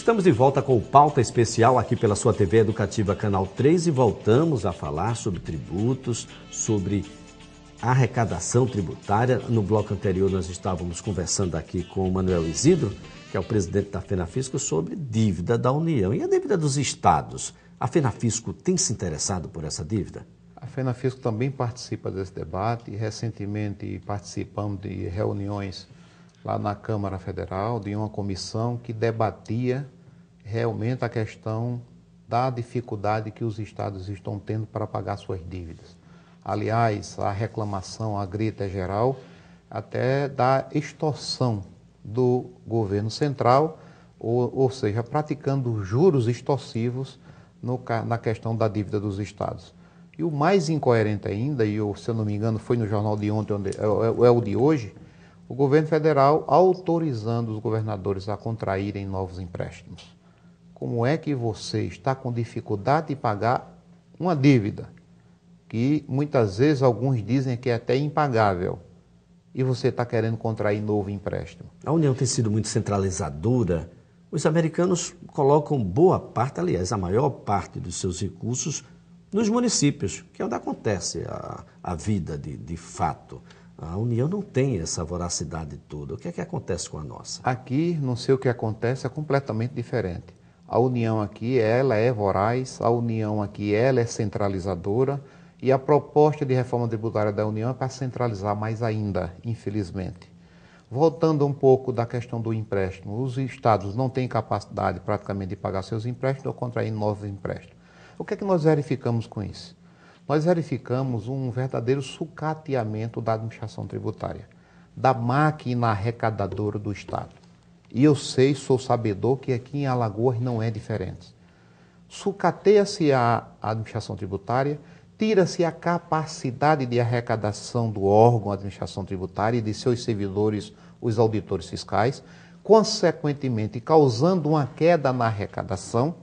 Estamos de volta com o Pauta Especial aqui pela sua TV Educativa Canal 3 e voltamos a falar sobre tributos, sobre arrecadação tributária. No bloco anterior nós estávamos conversando aqui com o Manuel Isidro, que é o presidente da FENAFISCO, sobre dívida da União e a dívida dos estados. A FENAFISCO tem se interessado por essa dívida? A FENAFISCO também participa desse debate e recentemente participamos de reuniões lá na Câmara Federal, de uma comissão que debatia realmente a questão da dificuldade que os estados estão tendo para pagar suas dívidas. Aliás, a reclamação, a grita é geral, até da extorsão do governo central, ou seja, praticando juros extorsivos na questão da dívida dos estados. E o mais incoerente ainda, e se eu não me engano foi no jornal de ontem, é o de hoje, o governo federal autorizando os governadores a contraírem novos empréstimos. Como é que você está com dificuldade de pagar uma dívida, que muitas vezes alguns dizem que é até impagável, e você está querendo contrair novo empréstimo? A União tem sido muito centralizadora. Os americanos colocam boa parte, aliás, a maior parte dos seus recursos nos municípios, que é onde acontece a vida de fato. A União não tem essa voracidade toda. O que é que acontece com a nossa? Aqui, não sei o que acontece, é completamente diferente. A União aqui, ela é voraz, a União aqui, ela é centralizadora, e a proposta de reforma tributária da União é para centralizar mais ainda, infelizmente. Voltando um pouco da questão do empréstimo, os estados não têm capacidade praticamente de pagar seus empréstimos ou contrair novos empréstimos. O que é que nós verificamos com isso? Nós verificamos um verdadeiro sucateamento da administração tributária, da máquina arrecadadora do Estado. E eu sei, sou sabedor, que aqui em Alagoas não é diferente. Sucateia-se a administração tributária, tira-se a capacidade de arrecadação do órgão administração tributária e de seus servidores, os auditores fiscais, consequentemente causando uma queda na arrecadação.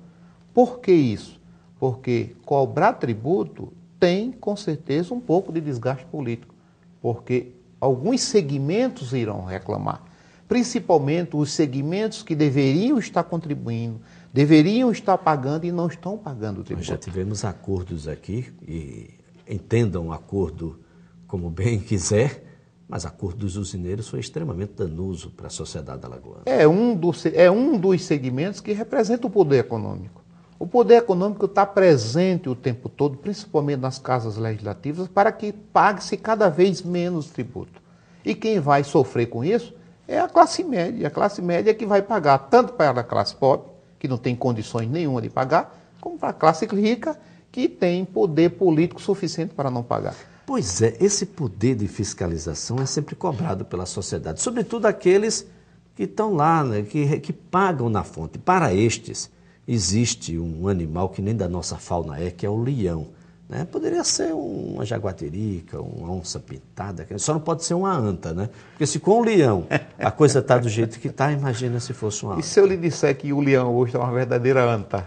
Por que isso? Porque cobrar tributo tem, com certeza, um pouco de desgaste político, porque alguns segmentos irão reclamar, principalmente os segmentos que deveriam estar contribuindo, deveriam estar pagando e não estão pagando o tributo. Nós já tivemos acordos aqui, e entendam o acordo como bem quiser, mas o acordo dos usineiros foi extremamente danoso para a sociedade alagoana. É um dos segmentos que representa o poder econômico. O poder econômico está presente o tempo todo, principalmente nas casas legislativas, para que pague-se cada vez menos tributo. E quem vai sofrer com isso é a classe média. A classe média é que vai pagar tanto para a classe pobre, que não tem condições nenhuma de pagar, como para a classe rica, que tem poder político suficiente para não pagar. Pois é, esse poder de fiscalização é sempre cobrado pela sociedade, sobretudo aqueles que estão lá, né, que pagam na fonte. Para estes, existe um animal que nem da nossa fauna que é o leão. Né? Poderia ser uma jaguatirica, uma onça pintada, só não pode ser uma anta, né? Porque se com o leão a coisa está do jeito que está, imagina se fosse uma anta. E se eu lhe disser que o leão hoje é uma verdadeira anta?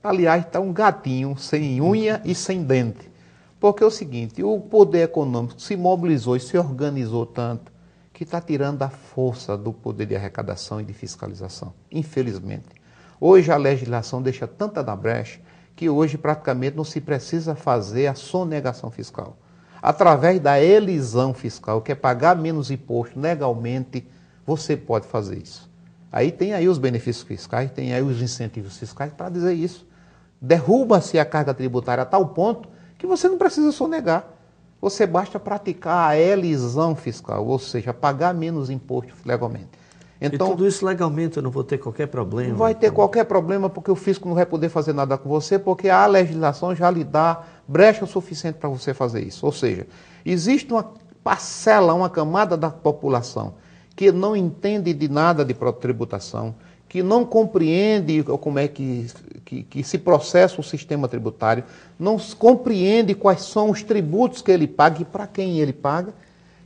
Aliás, está um gatinho sem unha e sem dente. Porque é o seguinte, o poder econômico se mobilizou e se organizou tanto que está tirando a força do poder de arrecadação e de fiscalização, infelizmente. Hoje a legislação deixa tanta na brecha que hoje praticamente não se precisa fazer a sonegação fiscal. Através da elisão fiscal, que é pagar menos imposto legalmente, você pode fazer isso. Aí tem aí os benefícios fiscais, tem aí os incentivos fiscais para dizer isso. Derruba-se a carga tributária a tal ponto que você não precisa sonegar. Você basta praticar a elisão fiscal, ou seja, pagar menos imposto legalmente. Então, e tudo isso legalmente, eu não vou ter qualquer problema? Não vai ter qualquer problema, porque o fisco não vai poder fazer nada com você, porque a legislação já lhe dá brecha suficiente para você fazer isso. Ou seja, existe uma parcela, uma camada da população que não entende de nada de tributação, que não compreende como é que se processa o sistema tributário, não compreende quais são os tributos que ele paga e para quem ele paga.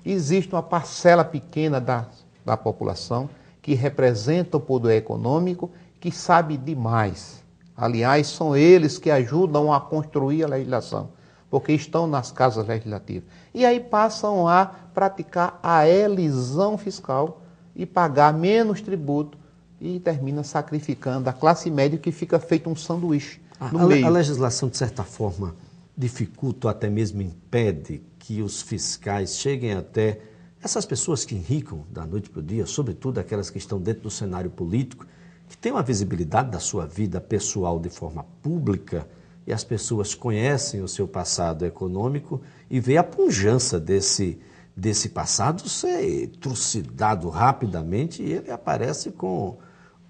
Existe uma parcela pequena da população que representa o poder econômico, que sabe demais. Aliás, são eles que ajudam a construir a legislação, porque estão nas casas legislativas. E aí passam a praticar a elisão fiscal e pagar menos tributo e termina sacrificando a classe média, que fica feito um sanduíche no A meio. legislação, de certa forma, dificulta ou até mesmo impede que os fiscais cheguem até essas pessoas que enricam da noite para o dia, sobretudo aquelas que estão dentro do cenário político, que têm uma visibilidade da sua vida pessoal de forma pública, e as pessoas conhecem o seu passado econômico e vê a pujança desse passado ser trucidado rapidamente, e ele aparece com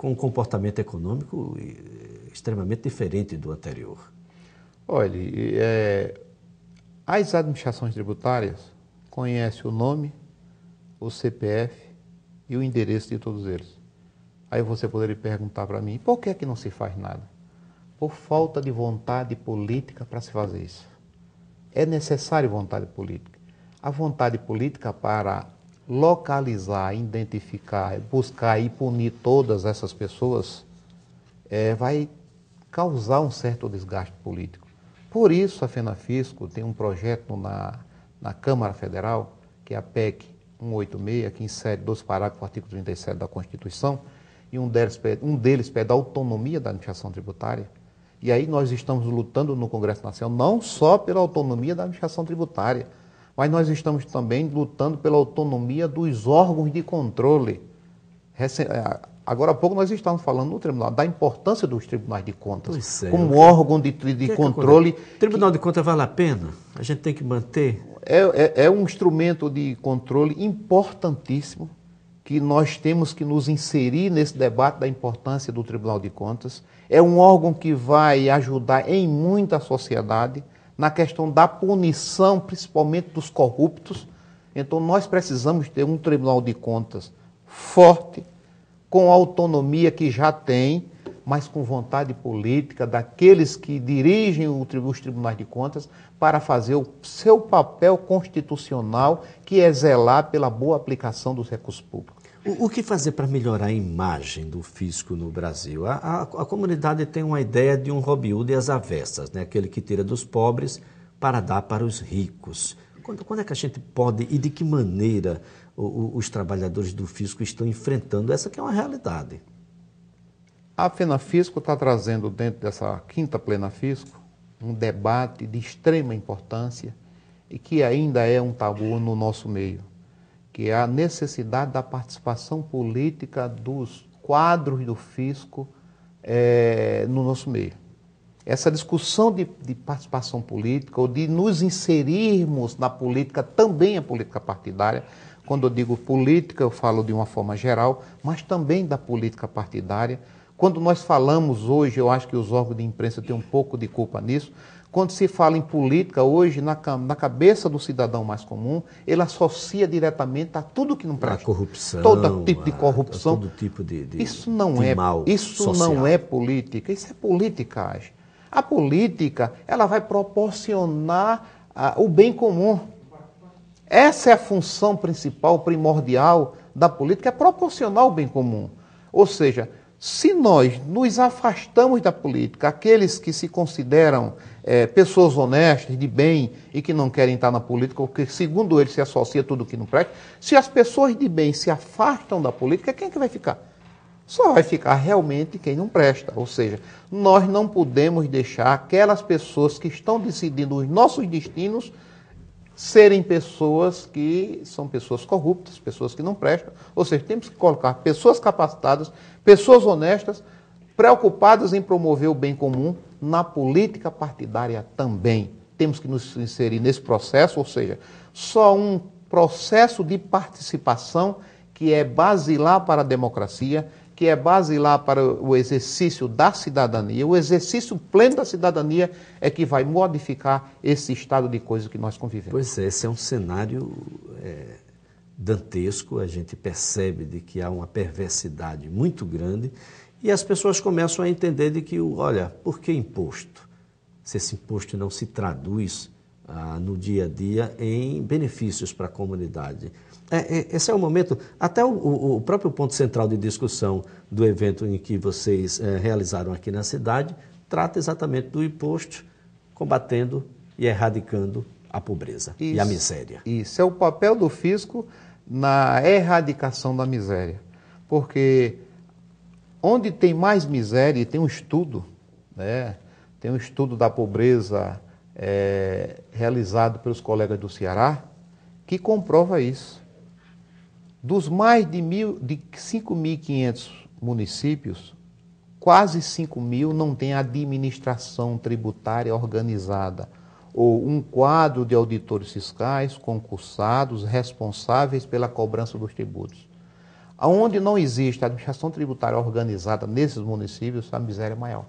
um comportamento econômico extremamente diferente do anterior. Olha, as administrações tributárias conhecem o nome, o CPF e o endereço de todos eles. Aí você poderia perguntar para mim, por que é que não se faz nada? Por falta de vontade política para se fazer isso. É necessário vontade política. A vontade política para localizar, identificar, buscar e punir todas essas pessoas vai causar um certo desgaste político. Por isso a FENAFISCO tem um projeto na Câmara Federal, que é a PEC 186, que insere 2 parágrafos do artigo 37 da Constituição, e um deles pede a autonomia da administração tributária. E aí nós estamos lutando no Congresso Nacional não só pela autonomia da administração tributária, mas nós estamos também lutando pela autonomia dos órgãos de controle. Agora há pouco nós estávamos falando no tribunal da importância dos tribunais de contas como órgão de controle. O Tribunal de Contas vale a pena? A gente tem que manter? É um instrumento de controle importantíssimo, que nós temos que nos inserir nesse debate da importância do Tribunal de Contas. É um órgão que vai ajudar em muita sociedade na questão da punição, principalmente dos corruptos. Então nós precisamos ter um Tribunal de Contas forte, com a autonomia que já tem, mas com vontade política daqueles que dirigem os tribunais de contas para fazer o seu papel constitucional, que é zelar pela boa aplicação dos recursos públicos. O que fazer para melhorar a imagem do fisco no Brasil? A comunidade tem uma ideia de um Robin Hood às avessas, né? Aquele que tira dos pobres para dar para os ricos. Quando é que a gente pode e de que maneira os trabalhadores do fisco estão enfrentando essa que é uma realidade? A FENAFISCO está trazendo dentro dessa 5ª Plenafisco um debate de extrema importância e que ainda é um tabu no nosso meio, que é a necessidade da participação política dos quadros do fisco no nosso meio. Essa discussão de participação política, ou de nos inserirmos na política, também a política partidária. Quando eu digo política, eu falo de uma forma geral, mas também da política partidária. Quando nós falamos hoje, eu acho que os órgãos de imprensa têm um pouco de culpa nisso, quando se fala em política hoje, na cabeça do cidadão mais comum, ele associa diretamente a tudo que não presta. A corrupção. Todo tipo de corrupção. Todo tipo de isso não mal isso social. Não é política, isso é politicagem. A política, ela vai proporcionar o bem comum. Essa é a função principal, primordial da política, é proporcionar o bem comum. Ou seja, se nós nos afastamos da política, aqueles que se consideram pessoas honestas, de bem e que não querem estar na política, porque segundo eles se associa tudo que não presta, se as pessoas de bem se afastam da política, quem é que vai ficar? Só vai ficar realmente quem não presta. Ou seja, nós não podemos deixar aquelas pessoas que estão decidindo os nossos destinos serem pessoas que são pessoas corruptas, pessoas que não prestam. Ou seja, temos que colocar pessoas capacitadas, pessoas honestas, preocupadas em promover o bem comum na política partidária também. Temos que nos inserir nesse processo, ou seja, só um processo de participação que é basilar para a democracia, que é basilar para o exercício da cidadania. O exercício pleno da cidadania é que vai modificar esse estado de coisas que nós convivemos. Pois é, esse é um cenário dantesco, a gente percebe de que há uma perversidade muito grande e as pessoas começam a entender de que, olha, por que imposto? Se esse imposto não se traduz no dia a dia em benefícios para a comunidade. Esse é o momento, até o próprio ponto central de discussão do evento em que vocês realizaram aqui na cidade, trata exatamente do imposto, combatendo e erradicando a pobreza e a miséria. Isso é o papel do fisco na erradicação da miséria, porque onde tem mais miséria, e tem um estudo, né? Tem um estudo da pobreza realizado pelos colegas do Ceará, que comprova isso. Dos mais de 5.500 municípios, quase 5.000 não tem administração tributária organizada, ou um quadro de auditores fiscais concursados, responsáveis pela cobrança dos tributos. Onde não existe administração tributária organizada nesses municípios, a miséria é maior.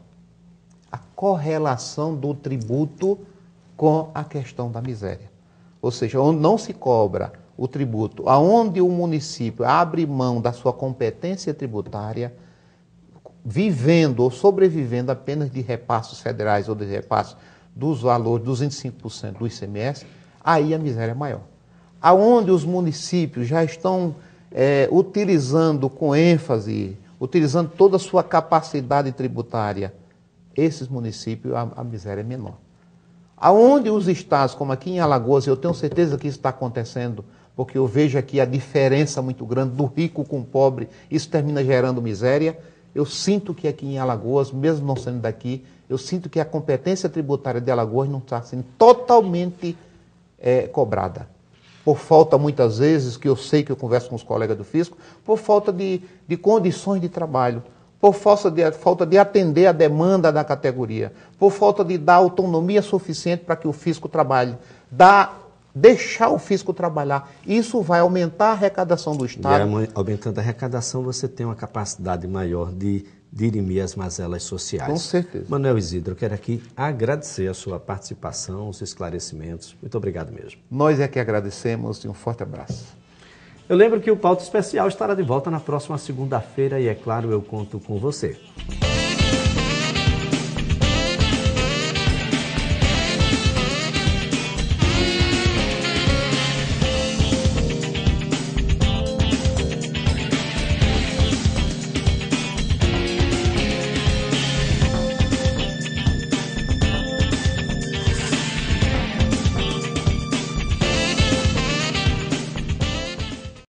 A correlação do tributo com a questão da miséria. Ou seja, onde não se cobra o tributo, aonde o município abre mão da sua competência tributária, vivendo ou sobrevivendo apenas de repassos federais ou de repassos dos valores dos 25% do ICMS, aí a miséria é maior. Aonde os municípios já estão utilizando com ênfase, utilizando toda a sua capacidade tributária, esses municípios, a miséria é menor. Aonde os estados, como aqui em Alagoas, eu tenho certeza que isso está acontecendo, porque eu vejo aqui a diferença muito grande do rico com o pobre, isso termina gerando miséria. Eu sinto que aqui em Alagoas, mesmo não sendo daqui, eu sinto que a competência tributária de Alagoas não está sendo totalmente cobrada. Por falta, muitas vezes, que eu sei que eu converso com os colegas do fisco, por falta de condições de trabalho, por falta de atender a demanda da categoria, por falta de dar autonomia suficiente para que o fisco trabalhe, deixar o fisco trabalhar. Isso vai aumentar a arrecadação do Estado. E aumentando a arrecadação, você tem uma capacidade maior de dirimir as mazelas sociais. Com certeza. Manuel Isidro, eu quero aqui agradecer a sua participação, os esclarecimentos. Muito obrigado mesmo. Nós é que agradecemos e um forte abraço. Eu lembro que o Pauta Especial estará de volta na próxima segunda-feira e, é claro, eu conto com você.